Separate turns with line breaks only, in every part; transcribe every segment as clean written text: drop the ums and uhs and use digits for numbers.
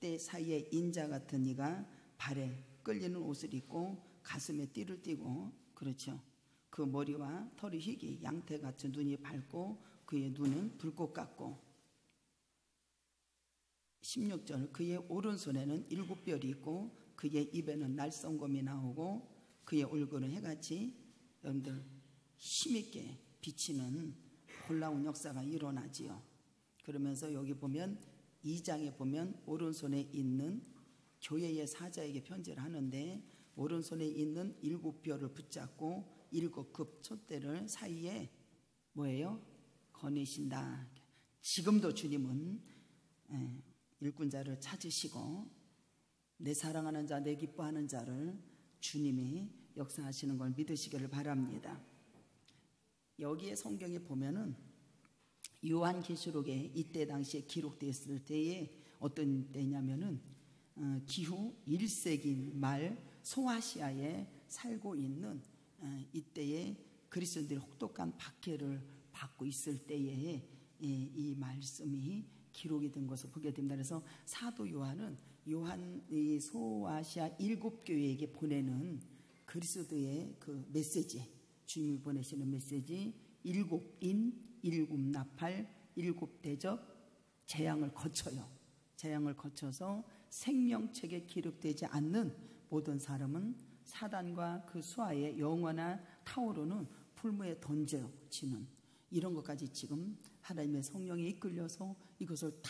촛대 사이에 인자 같은 이가 발에 끌리는 옷을 입고 가슴에 띠를 띠고, 그렇죠. 그 머리와 털이 희기 양태 같은 눈이 밝고 그의 눈은 불꽃 같고. 16절, 그의 오른손에는 7별이 있고 그의 입에는 날성검이 나오고 그의 얼굴은 해같이, 여러분들, 힘있게 비치는 놀라운 역사가 일어나지요. 그러면서 여기 보면 2장에 보면 오른손에 있는 교회의 사자에게 편지를 하는데, 오른손에 있는 7별을 붙잡고 7급 촛대를 사이에 뭐예요? 거니신다. 지금도 주님은 일꾼 자를 찾으시고 내 사랑하는 자, 내 기뻐하는 자를 주님이 역사하시는 걸 믿으시기를 바랍니다. 여기에 성경에 보면은 요한계시록에 이때 당시에 기록되었을 때에 어떤 때냐면은 기후 1세기 말 소아시아에 살고 있는 이때에 그리스도인들이 혹독한 박해를 받고 있을 때에 이 말씀이 기록이 된 것을 보게 됩니다. 그래서 사도 요한은 이 소아시아 7교회에게 보내는 그리스도의 그 메시지, 주님이 보내시는 메시지, 7인, 7나팔, 7대접 재앙을 거쳐요. 재앙을 거쳐서 생명책에 기록되지 않는 모든 사람은 사단과 그 수하에 영원한 타오르는 풀무에 던져지는, 이런 것까지 지금 하나님의 성령에 이끌려서 이것을 다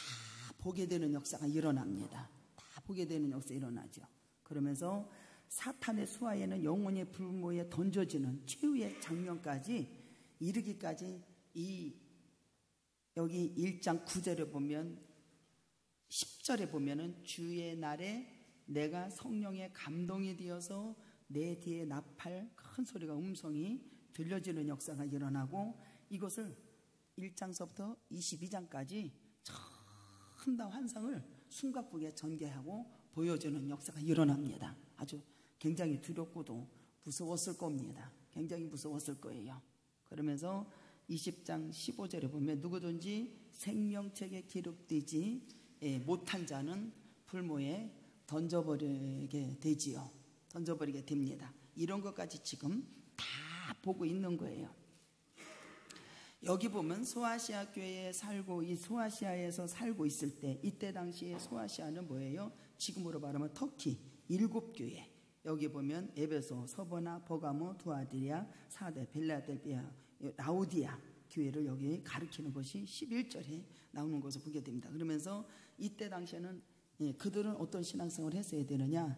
보게 되는 역사가 일어납니다. 다 보게 되는 역사가 일어나죠. 그러면서 사탄의 수하에는 영원히 불무에 던져지는 최후의 장면까지 이르기까지, 이 여기 1장 9절에 보면, 10절에 보면은 주의 날에 내가 성령의 감동이 되어서 내 뒤에 나팔 큰 소리가 음성이 들려지는 역사가 일어나고, 이것을 1장서부터 22장까지 큰 환상을 숨가쁘게 전개하고 보여주는 역사가 일어납니다. 아주 굉장히 두렵고도 무서웠을 겁니다. 굉장히 무서웠을 거예요. 그러면서 20장 15절에 보면 누구든지 생명책에 기록되지 못한 자는 불모에 던져버리게 되지요. 던져버리게 됩니다. 이런 것까지 지금 다 보고 있는 거예요. 여기 보면 소아시아 교회에 살고, 이 소아시아에서 살고 있을 때, 이때 당시에 소아시아는 뭐예요? 지금으로 말하면 터키 7교회. 여기 보면 에베소, 서버나, 버가모, 두아디리아, 사데, 빌라델비아, 라우디아 교회를 여기 가리키는 것이 11절에 나오는 것을 보게 됩니다. 그러면서 이때 당시에는 그들은 어떤 신앙생활을 했어야 되느냐?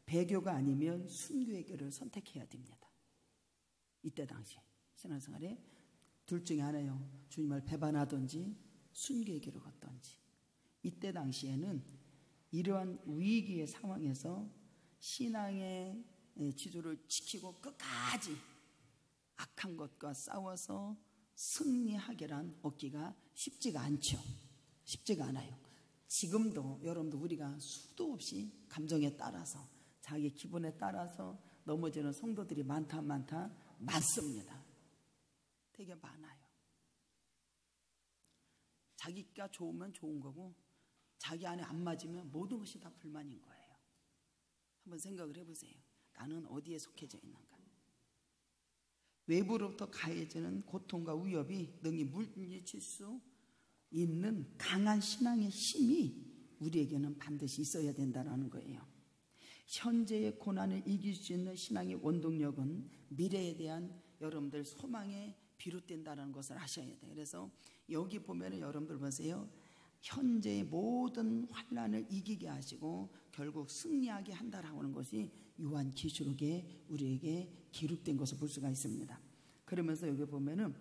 배교가 아니면 순교의 길을 선택해야 됩니다. 이때 당시 신앙생활에 둘 중에 하나요. 주님을 배반하든지 순교의 길을 걷든지. 이때 당시에는 이러한 위기의 상황에서 신앙의 지조를 지키고 끝까지 악한 것과 싸워서 승리하게란 얻기가 쉽지가 않죠. 쉽지가 않아요. 지금도 여러분도 우리가 수도 없이 감정에 따라서, 자기 기분에 따라서 넘어지는 성도들이 많습니다. 되게 많아요. 자기가 좋으면 좋은 거고 자기 안에 안 맞으면 모든 것이 다 불만인 거예요. 한번 생각을 해보세요. 나는 어디에 속해져 있는가? 외부로부터 가해지는 고통과 위협이 능히 물리칠 수 있는 강한 신앙의 힘이 우리에게는 반드시 있어야 된다는 거예요. 현재의 고난을 이길 수 있는 신앙의 원동력은 미래에 대한 여러분들 소망에 비롯된다는 것을 아셔야 돼요. 그래서 여기 보면 여러분들 보세요. 현재의 모든 환난을 이기게 하시고 결국 승리하게 한다라고 하는 것이 요한계시록에 우리에게 기록된 것을 볼 수가 있습니다. 그러면서 여기 보면은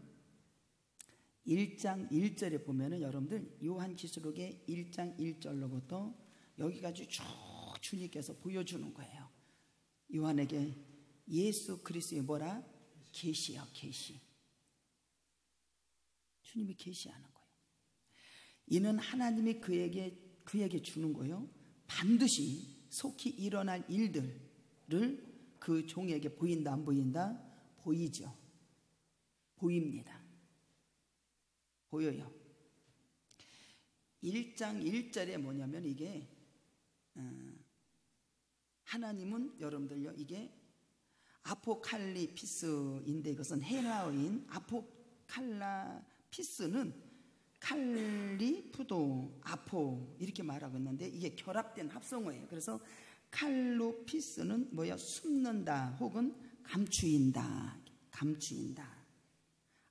1장 1절에 보면은 여러분들 요한계시록의 1장 1절로부터 여기까지 쭉 주님께서 보여주는 거예요. 요한에게 예수 그리스도의 뭐라? 계시야, 계시. 주님이 계시하는 거예요. 이는 하나님이 그에게 주는 거예요. 반드시 속히 일어날 일들을 그 종에게 보인다, 안 보인다? 보이죠. 보입니다. 보여요. 1장 1절에 뭐냐면 이게 하나님은 여러분들요, 이게 아포칼리피스인데 이것은 헬라어인 아포칼라피스는 칼리푸도 아포 이렇게 말하고 있는데 이게 결합된 합성어예요. 그래서 칼로피스는 뭐야? 숨는다 혹은 감추인다.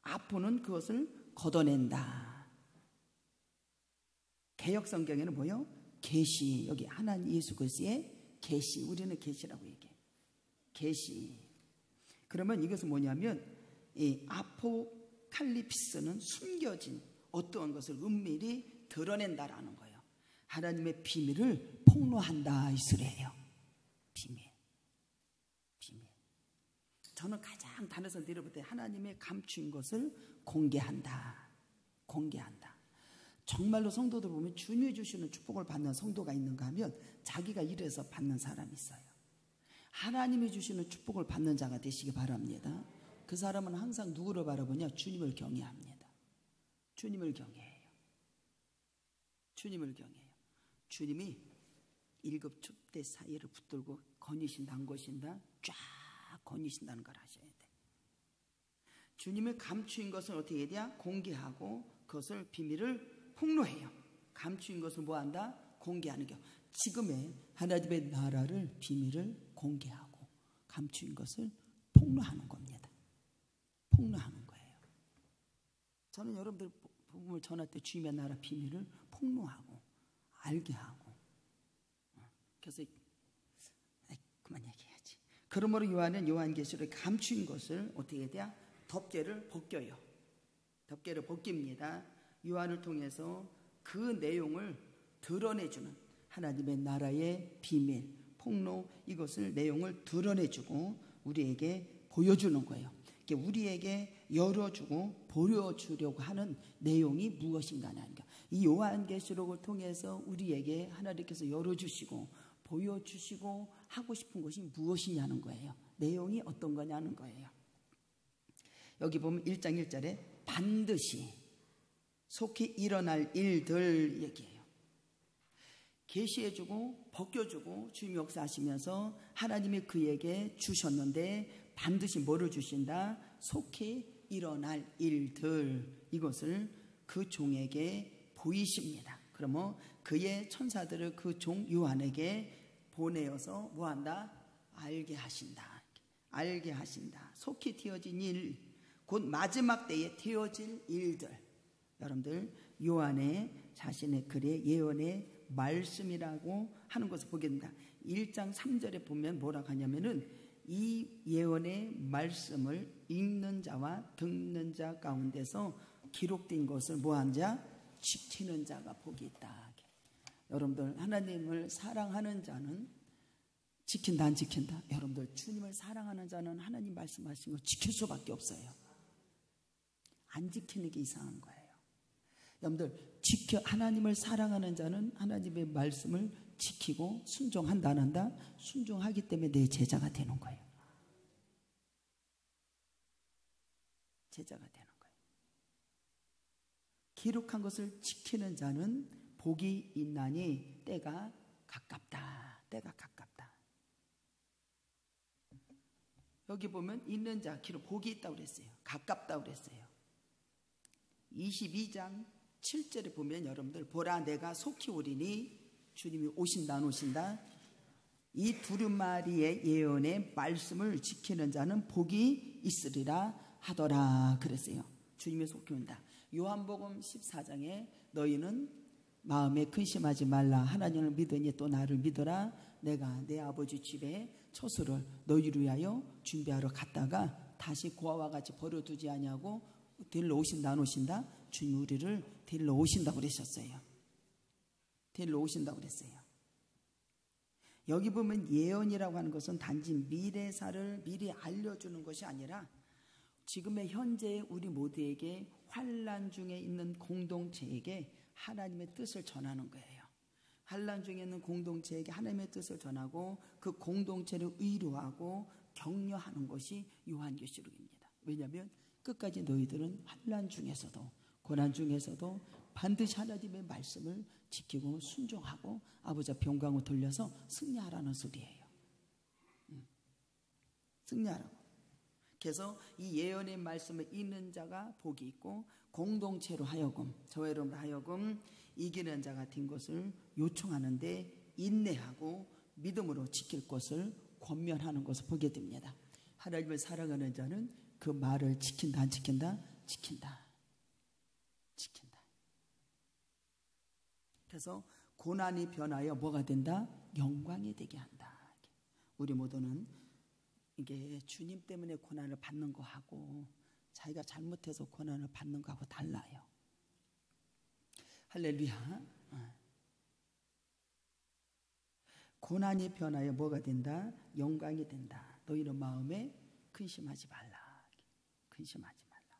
아포는 그것을 걷어낸다. 개역 성경에는 뭐요? 계시. 여기 하나님 예수 그리스도의 계시. 우리는 계시라고 얘기해. 계시. 그러면 이것은 뭐냐면 이 아포칼립스는 숨겨진 어떠한 것을 은밀히 드러낸다라는 거예요. 하나님의 비밀을 폭로한다 이 소리예요. 비밀. 저는 가장 단어에서 내려볼 때 하나님의 감추인 것을 공개한다. 정말로 성도들 보면 주님이 주시는 축복을 받는 성도가 있는가 하면 자기가 이래서 받는 사람이 있어요. 하나님이 주시는 축복을 받는 자가 되시기 바랍니다. 그 사람은 항상 누구를 바라보냐? 주님을 경외합니다. 주님을 경외해요. 주님이 1급 촛대 사이를 붙들고 거니신다 안 거신다 쫙 거니신다는 걸 아셔야 돼. 주님을 감추인 것을 어떻게 해야 돼? 공개하고 그것을 비밀을 폭로해요. 감추인 것을 뭐한다? 공개하는 게 지금의 하나님의 나라를 비밀을 공개하고 감추인 것을 폭로하는 겁니다. 폭로하는 거예요. 저는 여러분들 복음을 전할 때 주님의 나라 비밀을 폭로하고 알게 하고 그래서 그만 얘기해야지. 그러므로 요한은 요한계시록에 감추인 것을 어떻게 해야 돼요? 덮개를 벗겨요. 덮개를 벗깁니다. 요한을 통해서 그 내용을 드러내주는 하나님의 나라의 비밀, 폭로 이것을 내용을 드러내주고 우리에게 보여주는 거예요. 우리에게 열어주고 보여주려고 하는 내용이 무엇인가 하는 거. 이 요한계시록을 통해서 우리에게 하나님께서 열어주시고 보여주시고 하고 싶은 것이 무엇이냐는 거예요. 내용이 어떤 거냐는 거예요. 여기 보면 1장 1절에 반드시 속히 일어날 일들 얘기해요. 계시해주고 벗겨주고 주님 역사하시면서 하나님이 그에게 주셨는데 반드시 뭐를 주신다? 속히 일어날 일들 이것을 그 종에게 보이십니다. 그러면 그의 천사들을 그 종 요한에게 보내어서 뭐한다? 알게 하신다. 속히 되어진 일, 곧 마지막 때에 되어질 일들. 여러분들 요한의 자신의 글의 예언의 말씀이라고 하는 것을 보게 됩니다. 1장 3절에 보면 뭐라고 하냐면은 이 예언의 말씀을 읽는 자와 듣는 자 가운데서 기록된 것을 뭐한 자? 지키는 자가 복이 있다. 여러분들 하나님을 사랑하는 자는 지킨다 안 지킨다? 여러분들 주님을 사랑하는 자는 하나님 말씀하신 거 지킬 수밖에 없어요. 안 지키는 게 이상한 거예요. 여러분들 하나님을 사랑하는 자는 하나님의 말씀을 지키고 순종한다 안 한다? 순종하기 때문에 내 제자가 되는 거예요. 제자가 되는 거예요. 기록한 것을 지키는 자는 복이 있나니 때가 가깝다. 여기 보면 있는 자 기록 복이 있다고 그랬어요. 가깝다고 그랬어요. 22장 7절에 보면 여러분들 보라 내가 속히 오리니 주님이 오신다 안 오신다? 이 두루마리의 예언의 말씀을 지키는 자는 복이 있으리라 하더라 그랬어요. 주님이 속히 온다. 요한복음 14장에 너희는 마음에 근심하지 말라. 하나님을 믿으니 또 나를 믿어라. 내가 내 아버지 집에 처소를 너희를 위하여 준비하러 갔다가 다시 고아와 같이 버려두지 아니하고 데리러 오신다 안 오신다? 주님 우리를 데리러 오신다고 그러셨어요. 여기 보면 예언이라고 하는 것은 단지 미래사를 미리 알려주는 것이 아니라 지금의 현재의 우리 모두에게 환난 중에 있는 공동체에게 하나님의 뜻을 전하는 거예요. 환난 중에 있는 공동체에게 하나님의 뜻을 전하고 그 공동체를 위로하고 격려하는 것이 요한계시록입니다. 왜냐하면 끝까지 너희들은 환난 중에서도 고난 중에서도 반드시 하나님의 말씀을 지키고 순종하고 아버지 앞에 영광을 돌려서 승리하라는 소리예요. 승리하라고. 그래서 이 예언의 말씀을 읽는 자가 복이 있고 공동체로 하여금 저와 여러분으로 하여금 이기는 자가 된 것을 요청하는데 인내하고 믿음으로 지킬 것을 권면하는 것을 보게 됩니다. 하나님을 사랑하는 자는 그 말을 지킨다 안 지킨다? 지킨다. 지킨다. 그래서 고난이 변하여 뭐가 된다? 영광이 되게 한다. 우리 모두는 이게 주님 때문에 고난을 받는 거하고 자기가 잘못해서 고난을 받는 거하고 달라요. 할렐루야. 고난이 변하여 뭐가 된다? 영광이 된다. 너희는 마음에 근심하지 말라. 근심하지 말라.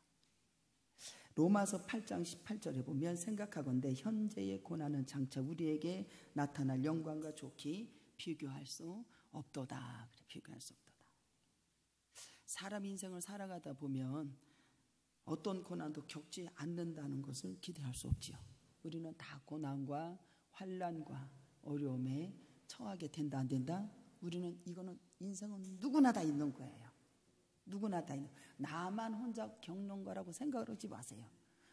로마서 8장 18절에 보면 생각하건대 현재의 고난은 장차 우리에게 나타날 영광과 좋게 비교할 수 없도다. 그래, 비교할 수 없도다. 사람 인생을 살아가다 보면 어떤 고난도 겪지 않는다는 것을 기대할 수 없지요. 우리는 다 고난과 환난과 어려움에 처하게 된다 안 된다? 우리는 이거는 인생은 누구나 다 있는 거예요. 누구나 다 있는. 나만 혼자 겪는 거라고 생각을 하지 마세요.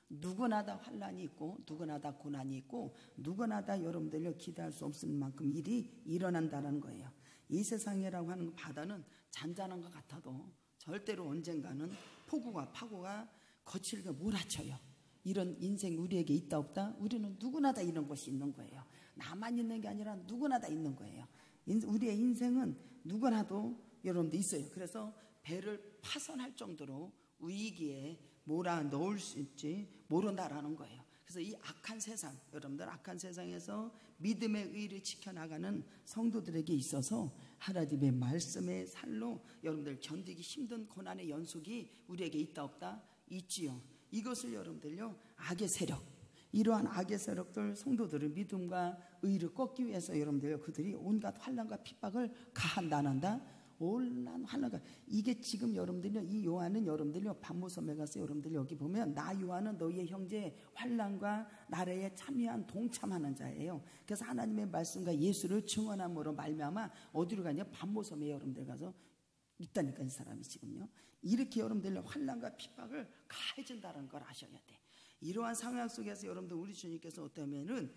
누구나 다 환난이 있고 누구나 다 고난이 있고 누구나 다 여러분들이 기대할 수 없을 만큼 일이 일어난다는 거예요. 이 세상이라고 하는 바다는 잔잔한 것 같아도 절대로 언젠가는 폭우가 파고가 거칠게 몰아쳐요. 이런 인생 우리에게 있다 없다? 우리는 누구나 다 이런 것이 있는 거예요. 나만 있는 게 아니라 누구나 다 있는 거예요. 우리의 인생은 누구나도 여러분들 있어요. 그래서 배를 파손할 정도로 위기에 몰아 넣을 수 있지 모른다라는 거예요. 그래서 이 악한 세상, 여러분들 악한 세상에서 믿음의 의를 지켜나가는 성도들에게 있어서 하나님의 말씀의 살로 여러분들 견디기 힘든 고난의 연속이 우리에게 있다 없다? 있지요. 이것을 여러분들요 악의 세력, 이러한 악의 세력들 성도들의 믿음과 의를 꺾기 위해서 여러분들 그들이 온갖 환난과 핍박을 가한다는다. 온난 환난과 이게 지금 여러분들요 이 요한은 여러분들요 반모섬에 가서 여러분들 여기 보면 나 요한은 너희의 형제 환난과 나라에 참여한 동참하는 자예요. 그래서 하나님의 말씀과 예수를 증언함으로 말미암아 어디로 가냐? 반모섬에 여러분들 가서 있다니까 이 사람이 지금요. 이렇게 여러분들 환난과 핍박을 가해준다는 걸 아셔야 돼. 이러한 상황 속에서 여러분들 우리 주님께서 어떠면은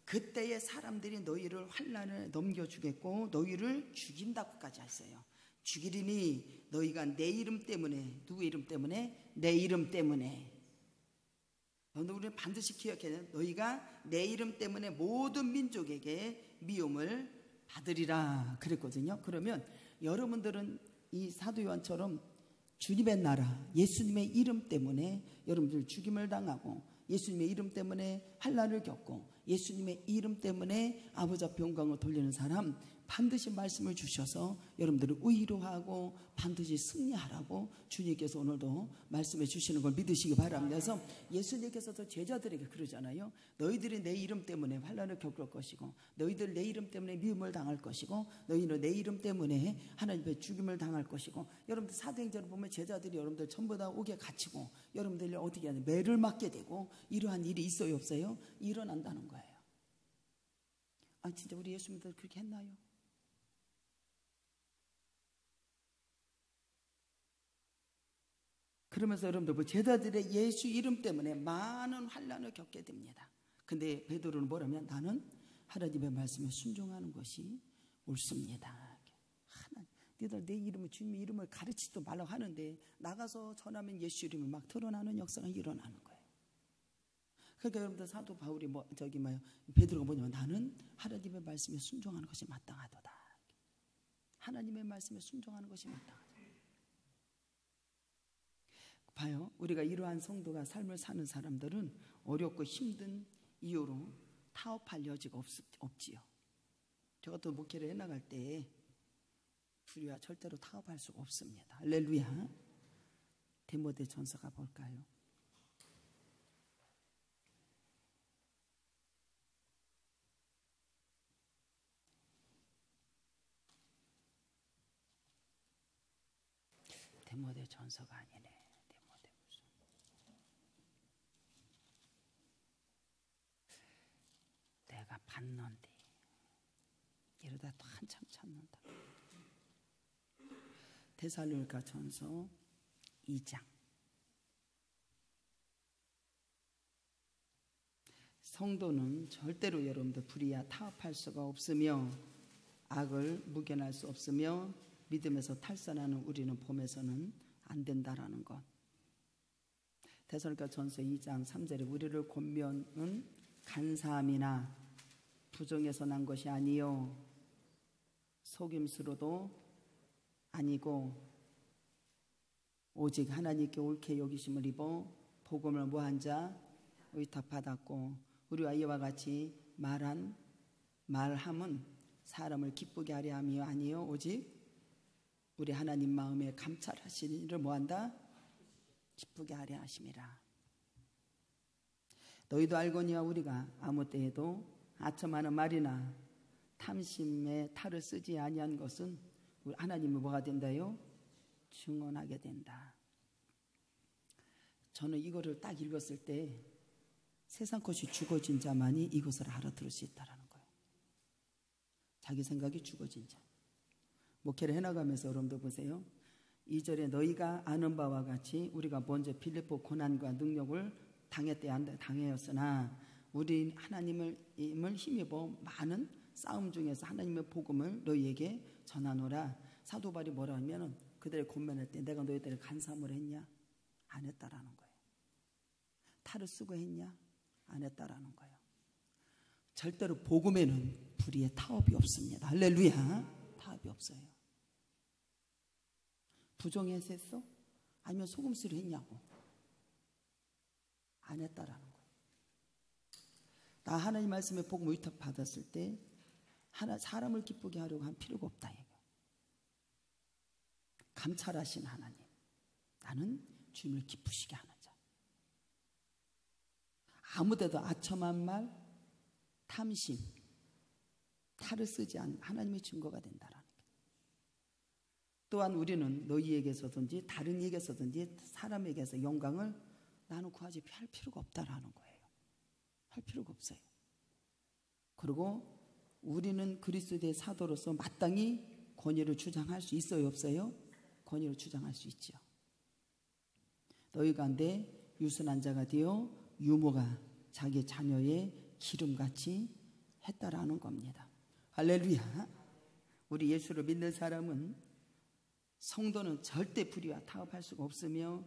그때의 사람들이 너희를 환난을 넘겨주겠고 너희를 죽인다고까지 하셨어요. 죽이리니 너희가 내 이름 때문에, 누구 이름 때문에? 내 이름 때문에. 우리는 반드시 기억해야 돼. 너희가 내 이름 때문에 모든 민족에게 미움을 받으리라 그랬거든요. 그러면 여러분들은 이 사도 요한처럼 주님의 나라, 예수님의 이름 때문에 여러분들 죽임을 당하고 예수님의 이름 때문에 환난을 겪고 예수님의 이름 때문에 아버지 앞에 영광을 돌리는 사람 반드시 말씀을 주셔서 여러분들을 위로하고 반드시 승리하라고 주님께서 오늘도 말씀해 주시는 걸 믿으시기 바랍니다. 그래서 예수님께서도 제자들에게 그러잖아요. 너희들이 내 이름 때문에 환난을 겪을 것이고 너희들 내 이름 때문에 미움을 당할 것이고 너희는 내 이름 때문에 하나님의 죽임을 당할 것이고 여러분들 사도행전을 보면 제자들이 여러분들 전부 다 옥에 갇히고 여러분들이 어떻게 하냐 매를 맞게 되고 이러한 일이 있어요 없어요? 일어난다는 거예요. 아 진짜 우리 예수님들 그렇게 했나요? 그러면서 여러분들 제자들의 예수 이름 때문에 많은 환난을 겪게 됩니다. 근데 베드로는 뭐라면 나는 하나님의 말씀에 순종하는 것이 옳습니다. 너희들 내 이름을 주님의 이름을 가르치지도 말라고 하는데 나가서 전하면 예수 이름이 막 드러나는 역사가 일어나는 거예요. 그러니까 여러분들 사도 바울이 베드로가 뭐냐면 나는 하나님의 말씀에 순종하는 것이 마땅하도다. 하나님의 말씀에 순종하는 것이 마땅하다. 봐요. 우리가 이러한 성도가 삶을 사는 사람들은 어렵고 힘든 이유로 타협할 여지가 없지요. 제가 또 목회를 해나갈 때 우리와 절대로 타협할 수가 없습니다. 할렐루야. 디모데 전서가 볼까요? 디모데 전서가 아니네. 찾는데 이러다 또 한참 찾는다. 데살로니가전서 2장. 성도는 절대로 여러분들 불의와 타협할 수가 없으며 악을 묵인할 수 없으며 믿음에서 탈선하는 우리는 봄에서는 안 된다라는 것. 데살로니가전서 2장 3절에 우리를 권면은 간사함이나 부정에서 난 것이 아니요 속임수로도 아니고 오직 하나님께 옳게 여기심을 입어 복음을 뭐한 자 의탁받았고 우리와 이와 같이 말함은 사람을 기쁘게 하려 함이 아니요 오직 우리 하나님 마음에 감찰하시는 일을 뭐한다? 기쁘게 하려 하심이라. 너희도 알거니와 우리가 아무 때에도 아첨하는 말이나 탐심의 탈을 쓰지 아니한 것은 우리 하나님이 뭐가 된다요? 증언하게 된다. 저는 이거를 딱 읽었을 때 세상 것이 죽어진 자만이 이것을 알아들을 수 있다는 거예요. 자기 생각이 죽어진 자. 목회를 해나가면서 여러분들 보세요. 2절에 너희가 아는 바와 같이 우리가 먼저 빌립보 고난과 능력을 당하였으나 우리 하나님을 힘입어 많은 싸움 중에서 하나님의 복음을 너희에게 전하노라. 사도 바울이 뭐라 하면은 그들의 권면할 때 내가 너희들을 간사함을 했냐? 안 했다라는 거예요. 탈을 쓰고 했냐? 안 했다라는 거예요. 절대로 복음에는 불의의 타협이 없습니다. 할렐루야. 타협이 없어요. 부정해서 했어? 아니면 속임수로 했냐고? 안 했다라는 거예요. 나 하나님 말씀에 복음 의탁 받았을 때 사람을 기쁘게 하려고 한 필요가 없다 이거. 감찰하신 하나님, 나는 주님을 기쁘시게 하는 자. 아무데도 아첨한 말, 탐심, 탈을 쓰지 않은 하나님의 증거가 된다라는 거예요. 또한 우리는 너희에게서든지 다른 에게서든지 사람에게서 영광을 나는 구하지 할 필요가 없다라는 거예요. 할 필요가 없어요. 그리고 우리는 그리스도의 사도로서 마땅히 권위를 주장할 수 있어요, 없어요? 권위를 주장할 수 있죠. 너희 가운데 유순한 자가 되어 유모가 자기 자녀의 기름같이 했다라는 겁니다. 할렐루야. 우리 예수를 믿는 사람은 성도는 절대 불의와 타협할 수가 없으며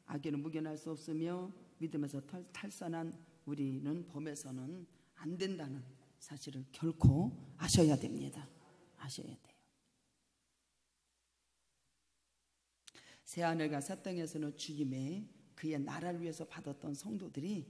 악에는 묵인할 수 없으며 믿음에서 탈선한 우리는 범에서는 안 된다는 사실을 결코 아셔야 됩니다. 아셔야 돼요. 새하늘과 새 땅에서는 주님의 그의 나라를 위해서 받았던 성도들이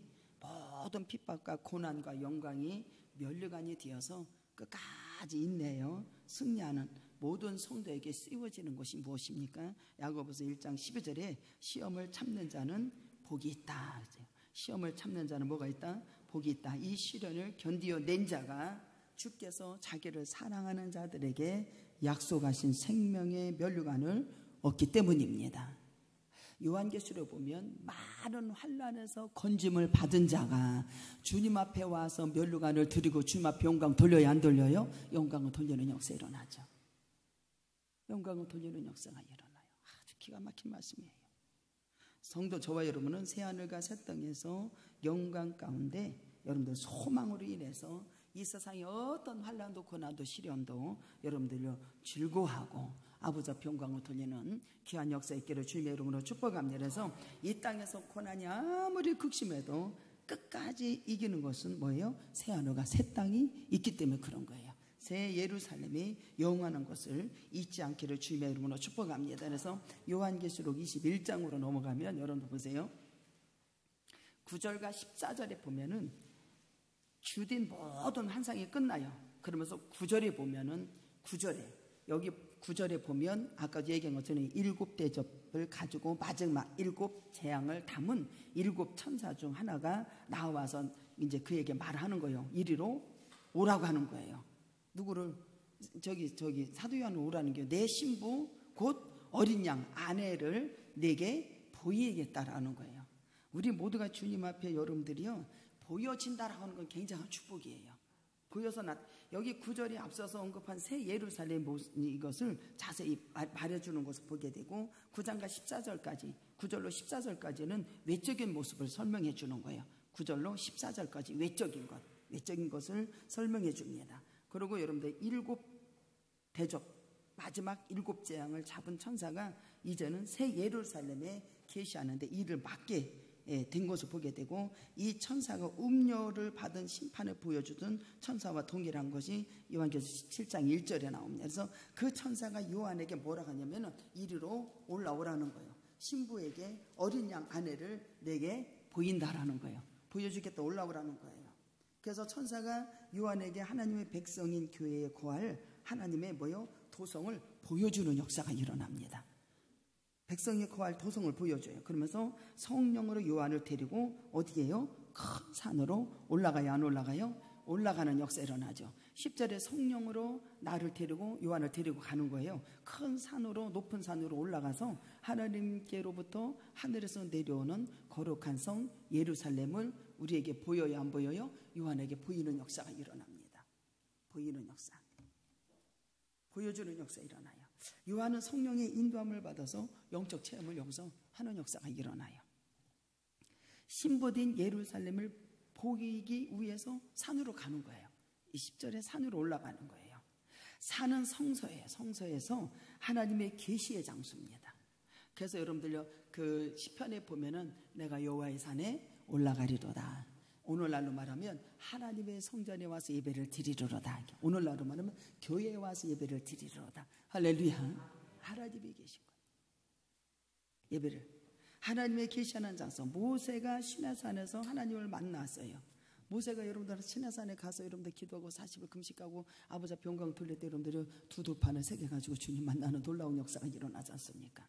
모든 핍박과 고난과 영광이 면류관이 되어서 끝까지 인내하여 승리하는 모든 성도에게 씌워지는 것이 무엇입니까? 야고보서 1장 12절에 시험을 참는 자는 복이 있다. 시험을 참는 자는 뭐가 있다? 복이 있다. 이 시련을 견디어낸 자가 주께서 자기를 사랑하는 자들에게 약속하신 생명의 면류관을 얻기 때문입니다. 요한계시록 보면 많은 환난에서 건짐을 받은 자가 주님 앞에 와서 면류관을 드리고 주님 앞에 영광 돌려야 안 돌려요? 영광을 돌리는 역사 일어나죠. 영광을 돌리는 역사가 일어나요. 아주 기가 막힌 말씀이에요. 성도 저와 여러분은 새하늘과 새 땅에서 영광 가운데 여러분들 소망으로 인해서 이 세상의 어떤 환난도 고난도 시련도 여러분들로 즐거워하고 아버지 앞에 영광을 돌리는 귀한 역사 있기를 주님의 이름으로 축복합니다. 그래서 이 땅에서 고난이 아무리 극심해도 끝까지 이기는 것은 뭐예요? 새하늘과 새 땅이 있기 때문에 그런 거예요. 새 예루살렘이 영원한 것을 잊지 않기를 주님의 이름으로 축복합니다. 그래서 요한계시록 21장으로 넘어가면 여러분들 보세요. 9절과 14절에 보면은 주된 모든 환상이 끝나요. 그러면서 9절에 보면은 9절에 보면 아까 얘기한 것처럼 7 대접을 가지고 마지막 7 재앙을 담은 7 천사 중 하나가 나와서 이제 그에게 말하는 거예요. 이리로 오라고 하는 거예요. 누구를 저기 사도 요한을 오라는 게 내 신부 곧 어린 양 아내를 내게 보이겠다라는 거예요. 우리 모두가 주님 앞에 여러분들이요 보여진다라고 하는 건 굉장한 축복이에요. 보여서 여기 9절에 앞서서 언급한 새 예루살렘 이것을 자세히 말해주는 것을 보게 되고 9장과 14절까지 9절로 14절까지는 외적인 모습을 설명해 주는 거예요. 9절로 14절까지 외적인 것을 설명해 줍니다. 그리고 여러분들 7 대접 마지막 7 재앙을 잡은 천사가 이제는 새 예루살렘에 계시하는데 이를 맡게 된 것을 보게 되고, 이 천사가 음료를 받은 심판을 보여주던 천사와 동일한 것이 요한계시록 17장 1절에 나옵니다. 그래서 그 천사가 요한에게 뭐라고 하냐면 이리로 올라오라는 거예요. 신부에게 어린 양 아내를 내게 보인다라는 거예요. 보여주겠다, 올라오라는 거예요. 그래서 천사가 요한에게 하나님의 백성인 교회에 거할 하나님의 도성을 보여주는 역사가 일어납니다. 백성이 거할 도성을 보여줘요. 그러면서 성령으로 요한을 데리고 어디에요? 큰 산으로 올라가요? 안 올라가요? 올라가는 역사 일어나죠. 10절에 성령으로 나를 데리고 요한을 데리고 가는 거예요. 큰 산으로, 높은 산으로 올라가서 하나님께로부터 하늘에서 내려오는 거룩한 성 예루살렘을 우리에게 보여요? 안 보여요? 요한에게 보이는 역사가 일어납니다. 보이는 역사, 보여주는 역사 일어나요. 요한은 성령의 인도함을 받아서 영적 체험을 여기서 하는 역사가 일어나요. 신부된 예루살렘을 보기 위해서 산으로 가는 거예요. 이 10절에 산으로 올라가는 거예요. 산은 성서예요. 성서에서 하나님의 계시의 장소입니다. 그래서 여러분들 그 시편에 보면은 내가 여호와의 산에 올라가리로다. 오늘날로 말하면 하나님의 성전에 와서 예배를 드리리로다. 오늘날로 말하면 교회에 와서 예배를 드리리로다. 할렐루야. 하나님이 계신 거예요. 예배를 하나님의 계시하는 장소. 모세가 시내산에서 하나님을 만났어요. 모세가 여러분들 시내산에 가서 여러분들 기도하고 40일 금식하고 아버지 앞에 영광 돌릴 때 여러분들이 두 돌판을 새겨 가지고 주님 만나는 놀라운 역사가 일어나지 않습니까?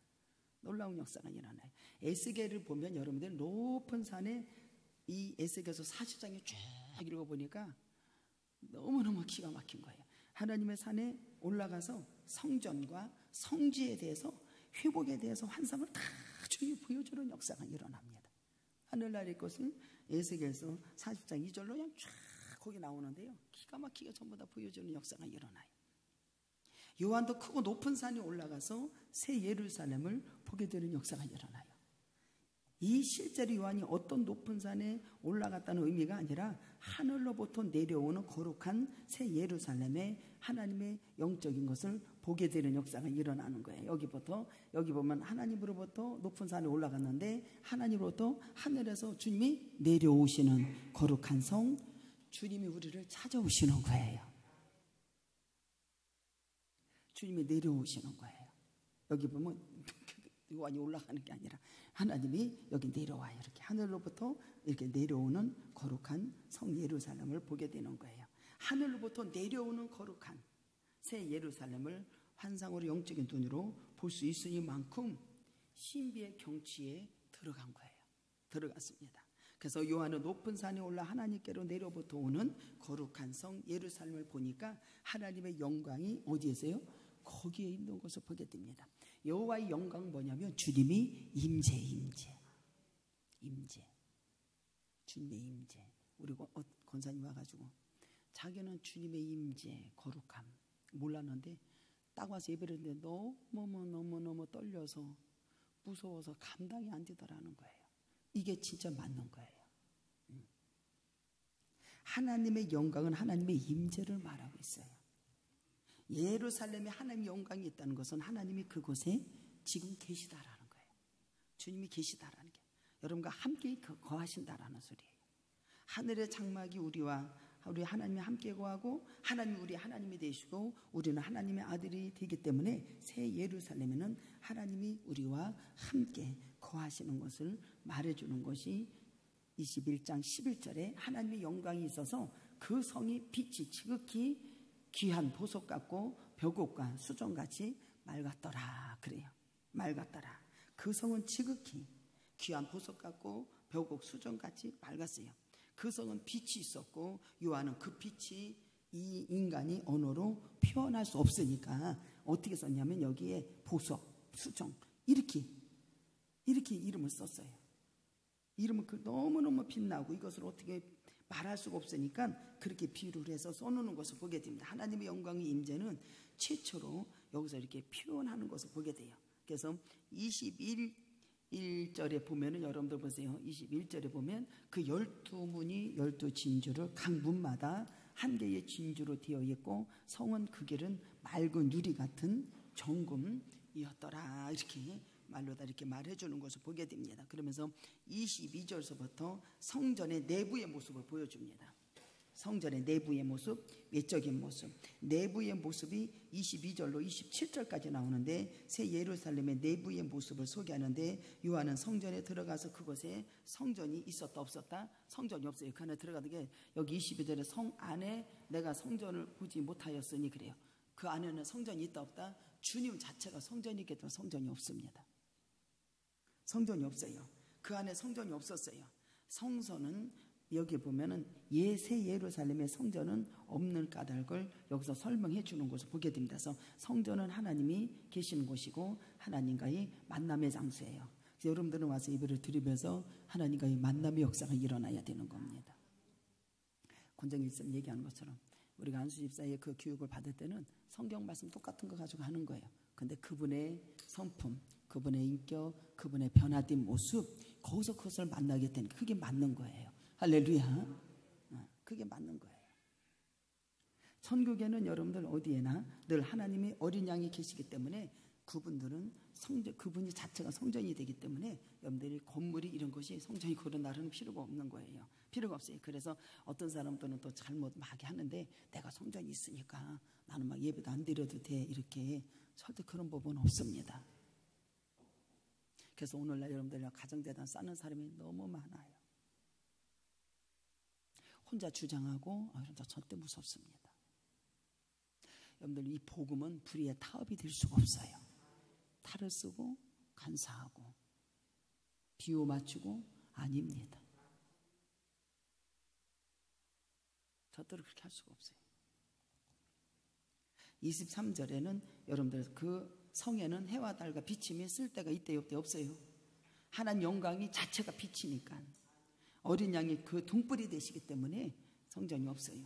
놀라운 역사가 일어나요. 에스겔을 보면 여러분들 높은 산에 이 에스겔서 40장에 쭉 읽어보니까 너무너무 기가 막힌 거예요. 하나님의 산에 올라가서 성전과 성지에 대해서, 회복에 대해서 환상을 다 주님이 보여주는 역사가 일어납니다. 하늘나라의 것은 에스겔서 40장 2절로 그냥 쫙 거기 나오는데요, 기가 막히게 전부 다 보여주는 역사가 일어나요. 요한도 크고 높은 산에 올라가서 새 예루살렘을 보게 되는 역사가 일어나요. 이 실제로 요한이 어떤 높은 산에 올라갔다는 의미가 아니라 하늘로부터 내려오는 거룩한 새 예루살렘에 하나님의 영적인 것을 보게 되는 역사가 일어나는 거예요. 여기 보면 하나님으로부터 높은 산에 올라갔는데 하나님으로부터 하늘에서 주님이 내려오시는 거룩한 성, 주님이 우리를 찾아오시는 거예요. 주님이 내려오시는 거예요. 여기 보면 요한이 올라가는 게 아니라 하나님이 여기 내려와요. 이렇게 하늘로부터 이렇게 내려오는 거룩한 성 예루살렘을 보게 되는 거예요. 하늘로부터 내려오는 거룩한 새 예루살렘을 환상으로 영적인 눈으로 볼 수 있으니만큼 신비의 경치에 들어간 거예요. 들어갔습니다. 그래서 요한은 높은 산에 올라 하나님께로 내려부터 오는 거룩한 성 예루살렘을 보니까 하나님의 영광이 어디에서요? 거기에 있는 것을 보게 됩니다. 여호와의 영광은 뭐냐면 주님이 임재. 주님의 임재. 우리 권사님 와가지고 자기는 주님의 임재, 거룩함 몰랐는데 딱 와서 예배를 했는데 너무 떨려서 무서워서 감당이 안 되더라는 거예요. 이게 진짜 맞는 거예요. 하나님의 영광은 하나님의 임재를 말하고 있어요. 예루살렘에 하나님의 영광이 있다는 것은 하나님이 그곳에 지금 계시다라는 거예요. 주님이 계시다라는 게 여러분과 함께 거하신다라는 소리예요. 하늘의 장막이 우리 하나님이 함께 거하고 하나님이 우리 하나님이 되시고 우리는 하나님의 아들이 되기 때문에 새 예루살렘에는 하나님이 우리와 함께 거하시는 것을 말해주는 것이 21장 11절에 하나님의 영광이 있어서 그 성이 빛이 지극히 귀한 보석 같고 벽옥과 수정같이 맑았더라 그래요. 맑았더라. 그 성은 지극히 귀한 보석 같고 벽옥 수정같이 맑았어요. 그 성은 빛이 있었고 요한은 그 빛이 이 인간이 언어로 표현할 수 없으니까 어떻게 썼냐면 여기에 보석, 수정 이렇게 이름을 썼어요. 이름은 너무너무 빛나고 이것을 어떻게 말할 수가 없으니까 그렇게 비유를 해서 써놓는 것을 보게 됩니다. 하나님의 영광의 임재는 최초로 여기서 이렇게 표현하는 것을 보게 돼요. 그래서 21절에 보면은 여러분들 보세요. 21절에 보면 그 12문이 12진주를 각 문마다 한 개의 진주로 되어 있고 성은 그 길은 맑은 유리 같은 정금이었더라. 이렇게 말로다 이렇게 말해 주는 것을 보게 됩니다. 그러면서 22절서부터 성전의 내부의 모습을 보여줍니다. 성전의 내부의 모습, 외적인 모습. 내부의 모습이 22절로 27절까지 나오는데 새 예루살렘의 내부의 모습을 소개하는데 요한은 성전에 들어가서 그곳에 성전이 있었다 없었다? 성전이 없어요. 그 안에 들어가는 게 여기 22절에 성 안에 내가 성전을 보지 못하였으니 그래요. 그 안에는 성전이 있다 없다? 주님 자체가 성전이기 때문에 성전이 없습니다. 성전이 없어요. 그 안에 성전이 없었어요. 성전은 여기 보면은 새 예루살렘의 성전은 없는 까닭을 여기서 설명해 주는 것을 보게 됩니다. 그래서 성전은 하나님이 계시는 곳이고 하나님과의 만남의 장소예요. 그래서 여러분들은 와서 예배를 드리면서 하나님과의 만남의 역사가 일어나야 되는 겁니다. 권정일쌤 얘기하는 것처럼 우리가 안수 집사의 그 교육을 받을 때는 성경 말씀 똑같은 거 가지고 하는 거예요. 근데 그분의 성품, 그분의 인격, 그분의 변화된 모습, 거기서 그것을 만나게 되는 그게 맞는 거예요. 할렐루야. 그게 맞는 거예요. 천국에는 여러분들 어디에나 늘 하나님의 어린 양이 계시기 때문에 그분들은 그분이 자체가 성전이 되기 때문에 여러분들이 건물이 이런 것이 성전이 그런 날은 필요가 없는 거예요. 필요가 없어요. 그래서 어떤 사람들은 또 잘못 막 하는데 내가 성전이 있으니까 나는 막 예배도 안 드려도 돼 이렇게 절대 그런 법은 없습니다. 그래서 오늘날 여러분들 가정재단 쌓는 사람이 너무 많아요. 혼자 주장하고 이런다 절대 무섭습니다. 여러분들 이 복음은 불의의 타협이 될 수가 없어요. 탈을 쓰고 간사하고 비유 맞추고 아닙니다. 절대로 그렇게 할 수가 없어요. 23절에는 여러분들 그 성에는 해와 달과 비침이 쓸 때가 이때 이때 없어요. 하나님 영광이 자체가 빛이니까 어린 양이 그 등불이 되시기 때문에 성전이 없어요.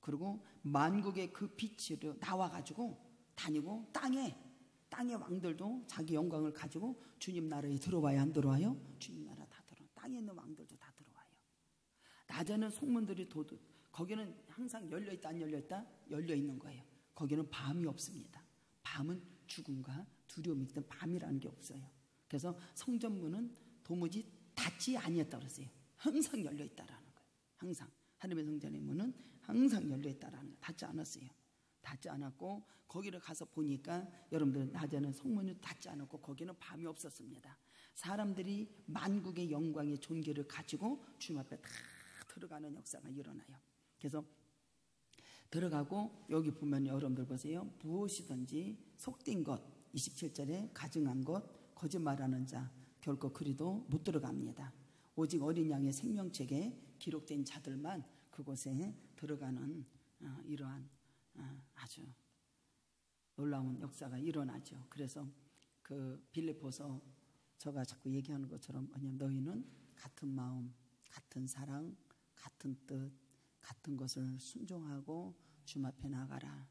그리고 만국의 그 빛으로 나와가지고 다니고 땅의 왕들도 자기 영광을 가지고 주님 나라에 들어와야 안 들어와요? 주님 나라 다 들어와요. 땅에 있는 왕들도 다 들어와요. 낮에는 속문들이 거기는 항상 열려있다 안 열려있다? 열려있는 거예요. 거기는 밤이 없습니다. 밤은 죽음과 두려움이 있던 밤이라는 게 없어요. 그래서 성전문은 도무지 닫지 아니했다고 그랬어요. 항상 열려있다라는 거예요. 항상 하나님의 성전의 문은 항상 열려있다라는 거예요. 닫지 않았어요. 닫지 않았고 거기를 가서 보니까 여러분들 낮에는 성문이 닫지 않았고 거기는 밤이 없었습니다. 사람들이 만국의 영광의 존귀를 가지고 주님 앞에 다 들어가는 역사가 일어나요. 그래서 들어가고 여기 보면 여러분들 보세요. 무엇이든지 속된 것 27절에 가증한 것 거짓말하는 자 결코 그리도 못 들어갑니다. 오직 어린 양의 생명책에 기록된 자들만 그곳에 들어가는 이러한 아주 놀라운 역사가 일어나죠. 그래서 그 빌립보서 제가 자꾸 얘기하는 것처럼 너희는 같은 마음, 같은 사랑, 같은 뜻, 같은 것을 순종하고 주님 앞에 나가라.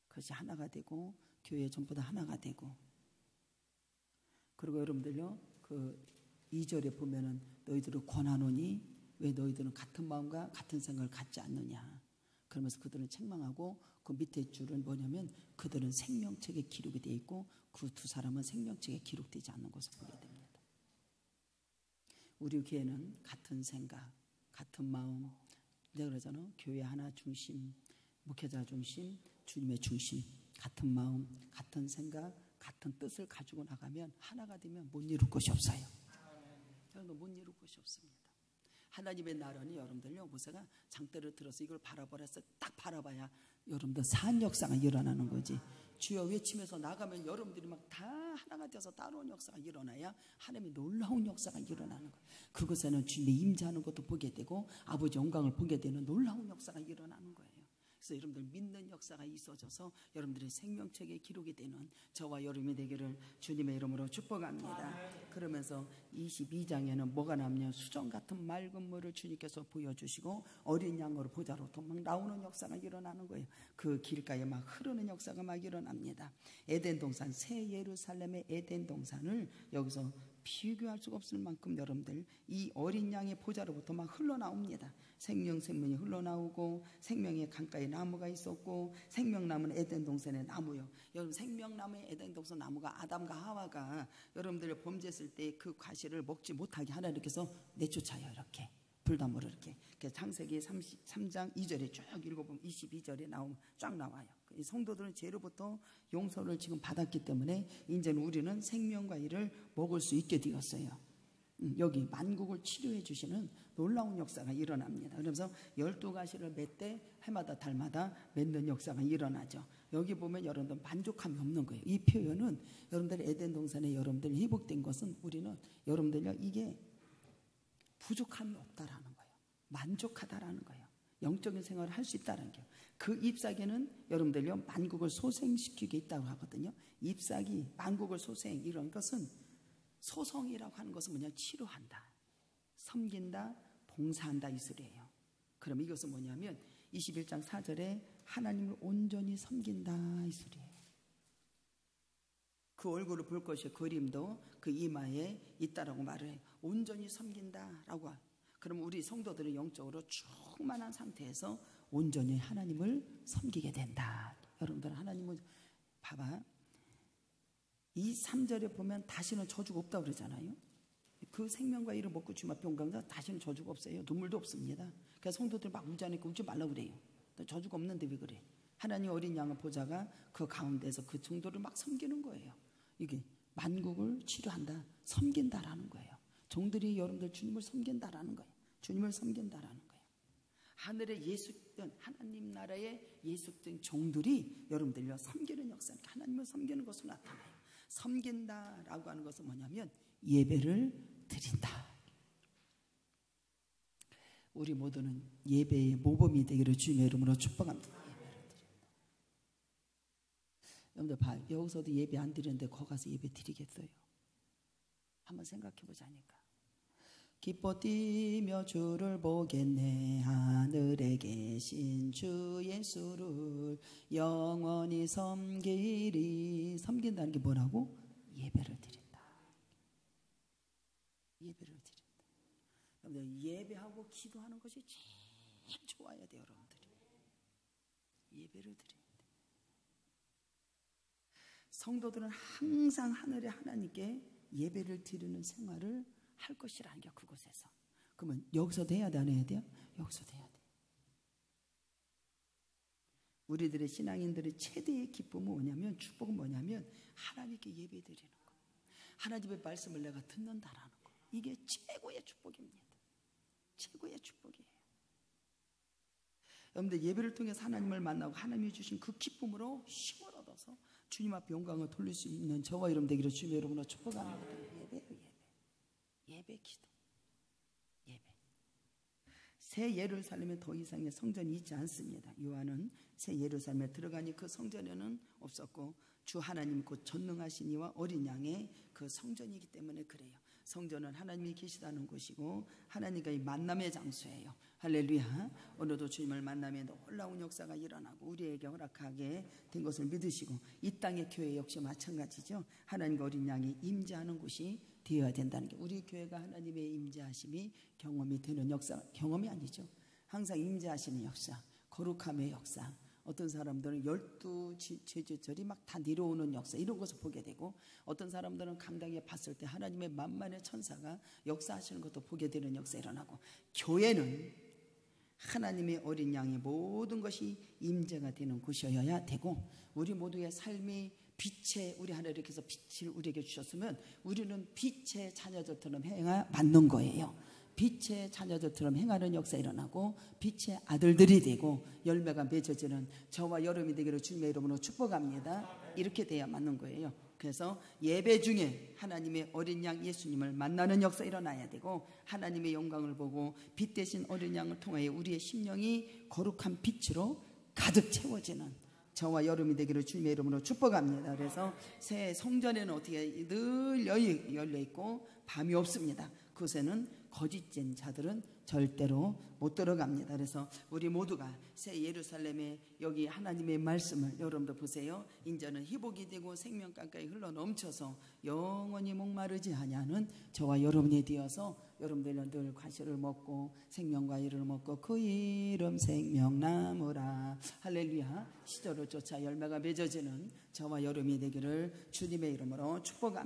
그것이 하나가 되고 교회 전부 다 하나가 되고 그리고 여러분들요 그 2절에 보면은 너희들을 권하노니 왜 너희들은 같은 마음과 같은 생각을 갖지 않느냐. 그러면서 그들은 책망하고 그 밑에 줄은 뭐냐면 그들은 생명책에 기록이 되어 있고 그 두 사람은 생명책에 기록되지 않는 것을 보게 됩니다. 우리 교회는 같은 생각, 같은 마음, 내가 그러잖아. 교회 하나 중심, 목회자 중심, 주님의 중심, 같은 마음, 같은 생각, 같은 뜻을 가지고 나가면 하나가 되면 못 이룰 것이 없어요. 여러분 못 이룰 것이 없습니다. 하나님의 나라는 여러분들요 모세가 장대를 들어서 이걸 바라보라서 딱 바라봐야 여러분들 산 역사가 일어나는 거지. 주여 외치면서 나가면 여러분들이 막 다 하나가 되어서 따라온 역사가 일어나야 하나님의 놀라운 역사가 일어나는 거예요. 그곳에는 주님의 임재하는 것도 보게 되고 아버지 영광을 보게 되는 놀라운 역사가 일어나는 거예요. 그래서 여러분들 믿는 역사가 있어져서 여러분들의 생명책에 기록이 되는 저와 여러분이 되기를 주님의 이름으로 축복합니다. 그러면서 22장에는 뭐가 나오냐, 수정 같은 맑은 물을 주님께서 보여주시고 어린 양으로 보좌로부터 막 나오는 역사가 일어나는 거예요. 그 길가에 막 흐르는 역사가 막 일어납니다. 에덴 동산, 새 예루살렘의 에덴 동산을 여기서 비교할 수가 없을 만큼 여러분들 이 어린 양의 보좌로부터 막 흘러나옵니다. 생명이 흘러나오고 생명의 강가에 나무가 있었고, 생명나무는 에덴 동산의 나무요. 여러분, 생명나무의 에덴 동산 나무가 아담과 하와가 여러분들을 범죄했을 때 그 과실을 먹지 못하게 하나님께서 내쫓아요. 이렇게 불담으로 이렇게. 창세기 33장 2절에 쭉 읽어보면 22절에 나오면 쫙 나와요. 이 성도들은 죄로부터 용서를 지금 받았기 때문에 이제는 우리는 생명과 이를 먹을 수 있게 되었어요. 여기 만국을 치료해 주시는 놀라운 역사가 일어납니다. 그러면서 12가지를 맺되 해마다 달마다 맺는 역사가 일어나죠. 여기 보면 여러분들 만족함이 없는 거예요. 이 표현은 여러분들 에덴 동산에 여러분들이 회복된 것은 우리는 여러분들이 이게 부족함이 없다라는 거예요. 만족하다라는 거예요. 영적인 생활을 할 수 있다는 거예요. 그 잎사귀는 여러분들요 만국을 소생시키게 있다고 하거든요. 잎사귀, 만국을 소생, 이런 것은 소성이라고 하는 것은 뭐냐, 치료한다, 섬긴다, 봉사한다 이 소리예요. 그럼 이것은 뭐냐면 21장 4절에 하나님을 온전히 섬긴다 이 소리예요. 그 얼굴을 볼 것이 그림도 그 이마에 있다라고 말을 해요. 온전히 섬긴다라고. 그럼 우리 성도들은 영적으로 충만한 상태에서 온전히 하나님을 섬기게 된다. 여러분들, 하나님은 봐봐, 이 3절에 보면 다시는 저주가 없다고 그러잖아요. 그 생명과 이를 먹고 주마 병강자 다시는 저주가 없어요. 눈물도 없습니다. 그래서 성도들 막 울지 않으니까 울지 말라고 그래요. 저주가 없는데 왜 그래? 하나님 어린 양의 보좌가 그 가운데서 그 정도를 막 섬기는 거예요. 이게 만국을 치료한다, 섬긴다라는 거예요. 종들이 여러분들 주님을 섬긴다라는 거예요. 주님을 섬긴다라는 거예요. 하늘의 예수된 하나님 나라의 예수된 종들이 여러분들요 섬기는 역사, 하나님을 섬기는 것으로 나타나요. 섬긴다라고 하는 것은 뭐냐면 예배를 드린다. 우리 모두는 예배의 모범이 되기를 주님의 이름으로 축복합니다. 예배를 드린다. 여러분들 봐, 여기서도 예배 안 드리는데 거기 가서 예배 드리겠어요? 한번 생각해 보자니까. 기뻐 뛰며 주를 보겠네. 하늘에 계신 주 예수를 영원히 섬기리. 섬긴다는 게 뭐라고? 예배를 드린다. 예배를 드린다. 여러분들 예배하고 기도하는 것이 제일 좋아야 돼요. 여러분들이 예배를 드린다. 성도들은 항상 하늘의 하나님께 예배를 드리는 생활을 할 것이라는 게 그곳에서. 그러면 여기서도 해야 돼, 안 해야 돼요? 여기서도 해야 돼. 우리들의 신앙인들의 최대의 기쁨은 뭐냐면, 축복은 뭐냐면 하나님께 예배 드리는 거, 하나님의 말씀을 내가 듣는다라는 거. 이게 최고의 축복입니다. 최고의 축복이에요. 여러분들 예배를 통해서 하나님을 만나고 하나님이 주신 그 기쁨으로 힘을 얻어서 주님 앞에 영광을 돌릴 수 있는 저와 여러분 되기를 주님의 이름으로 축복합니다. 예배 기도, 예배. 새 예루살렘에 더 이상의 성전이 있지 않습니다. 요한은 새 예루살렘에 들어가니 그 성전에는 없었고 주 하나님 곧 전능하신 이와 어린 양의 그 성전이기 때문에 그래요. 성전은 하나님이 계시다는 곳이고 하나님과의 만남의 장소예요. 할렐루야. 오늘도 주님을 만남에 놀라운 역사가 일어나고 우리에게 허락하게 된 것을 믿으시고, 이 땅의 교회 역시 마찬가지죠. 하나님과 어린 양이 임재하는 곳이 되어야 된다는 게, 우리 교회가 하나님의 임재하심이 경험이 되는 역사, 경험이 아니죠. 항상 임재하시는 역사, 거룩함의 역사. 어떤 사람들은 12제주절이 막 다 내려오는 역사, 이런 것을 보게 되고, 어떤 사람들은 강당에 봤을 때 하나님의 만만의 천사가 역사하시는 것도 보게 되는 역사 일어나고, 교회는 하나님의 어린 양의 모든 것이 임재가 되는 곳이어야 되고, 우리 모두의 삶이 빛의, 우리 하나님께서 빛을 우리에게 주셨으면 우리는 빛의 자녀들처럼 행하 맞는 거예요. 빛의 자녀들처럼 행하는 역사 일어나고 빛의 아들들이 되고 열매가 맺어지는 저와 여러분이 되기를 주님의 이름으로 축복합니다. 이렇게 돼야 맞는 거예요. 그래서 예배 중에 하나님의 어린 양 예수님을 만나는 역사 일어나야 되고, 하나님의 영광을 보고 빛 대신 어린 양을 통하여 우리의 심령이 거룩한 빛으로 가득 채워지는 저와 여러분이 되기를 주님의 이름으로 축복합니다. 그래서 새 성전에는 어떻게 늘 열려 있고 밤이 없습니다. 그곳에는 거짓된 자들은 절대로 못 들어갑니다. 그래서 우리 모두가 새 예루살렘에 여기 하나님의 말씀을 여러분도 보세요. 인자는 희복이 되고 생명강가에 흘러 넘쳐서 영원히 목마르지 아니하는 저와 여러분이 되어서 여러분들은 늘 과실을 먹고 생명과일을 먹고 그 이름 생명나무라 할렐루야. 시절을 쫓아 열매가 맺어지는 저와 여러분이 되기를 주님의 이름으로 축복합니다.